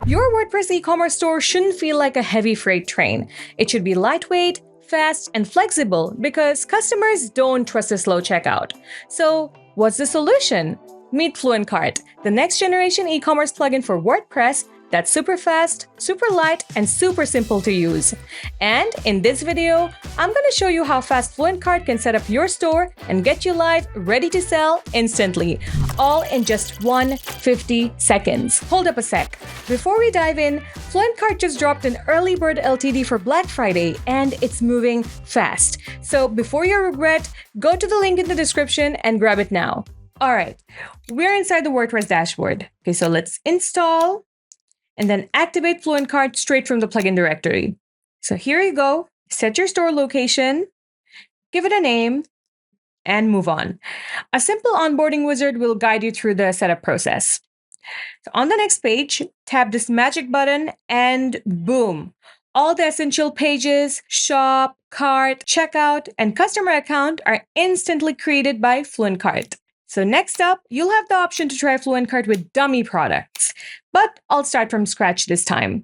Your WordPress e-commerce store shouldn't feel like a heavy freight train. It should be lightweight, fast, and flexible because customers don't trust a slow checkout. So, what's the solution? Meet FluentCart, the next generation e-commerce plugin for WordPress that's super fast, super light, and super simple to use. And in this video, I'm going to show you how fast FluentCart can set up your store and get you live, ready to sell instantly, all in just 150 seconds. Hold up a sec. Before we dive in, FluentCart just dropped an early bird LTD for Black Friday, and it's moving fast. So before you regret, go to the link in the description and grab it now. All right, we're inside the WordPress dashboard. Okay, so let's install and then activate FluentCart straight from the plugin directory. So here you go. Set your store location, give it a name, and move on. A simple onboarding wizard will guide you through the setup process. So on the next page, tap this magic button and boom. All the essential pages, shop, cart, checkout, and customer account are instantly created by FluentCart. So next up, you'll have the option to try FluentCart with dummy products, but I'll start from scratch this time.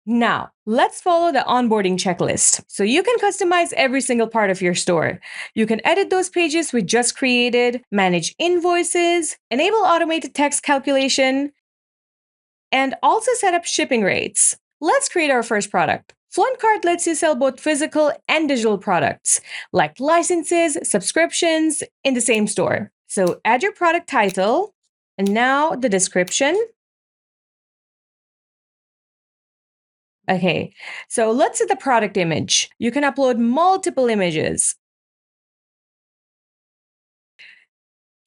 Now, let's follow the onboarding checklist. So you can customize every single part of your store. You can edit those pages we just created, manage invoices, enable automated text calculation, and also set up shipping rates. Let's create our first product. FluentCart lets you sell both physical and digital products, like licenses, subscriptions, in the same store. So add your product title, and now the description. Okay, so let's set the product image. You can upload multiple images.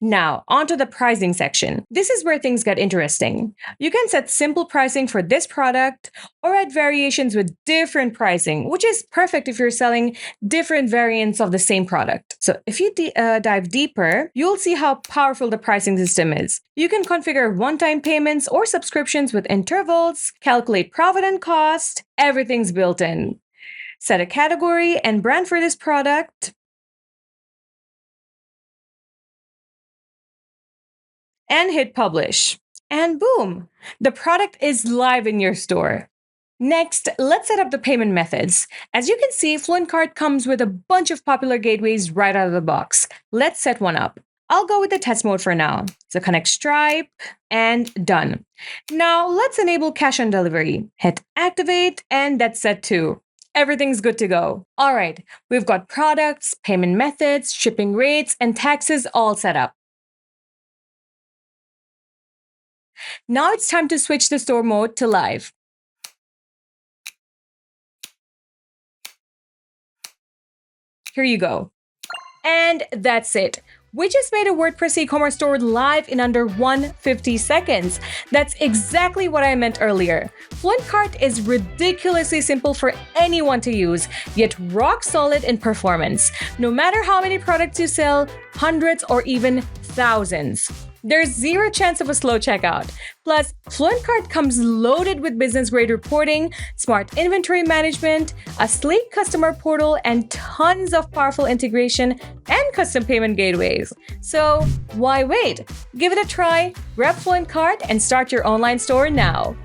Now, onto the pricing section. This is where things get interesting. You can set simple pricing for this product or add variations with different pricing, which is perfect if you're selling different variants of the same product. So if you dive deeper, you'll see how powerful the pricing system is. You can configure one-time payments or subscriptions with intervals, calculate profit and cost, everything's built in. Set a category and brand for this product, and hit publish. And boom, the product is live in your store. Next, let's set up the payment methods. As you can see, FluentCart comes with a bunch of popular gateways right out of the box. Let's set one up. I'll go with the test mode for now. So connect Stripe and done. Now let's enable cash on delivery. Hit activate and that's set too. Everything's good to go. All right, we've got products, payment methods, shipping rates, and taxes all set up. Now it's time to switch the store mode to live. Here you go. And that's it. We just made a WordPress e-commerce store live in under 150 seconds. That's exactly what I meant earlier. FluentCart is ridiculously simple for anyone to use, yet rock solid in performance. No matter how many products you sell, hundreds or even thousands. There's zero chance of a slow checkout. Plus, FluentCart comes loaded with business-grade reporting, smart inventory management, a sleek customer portal, and tons of powerful integration and custom payment gateways. So, why wait? Give it a try, grab FluentCart, and start your online store now.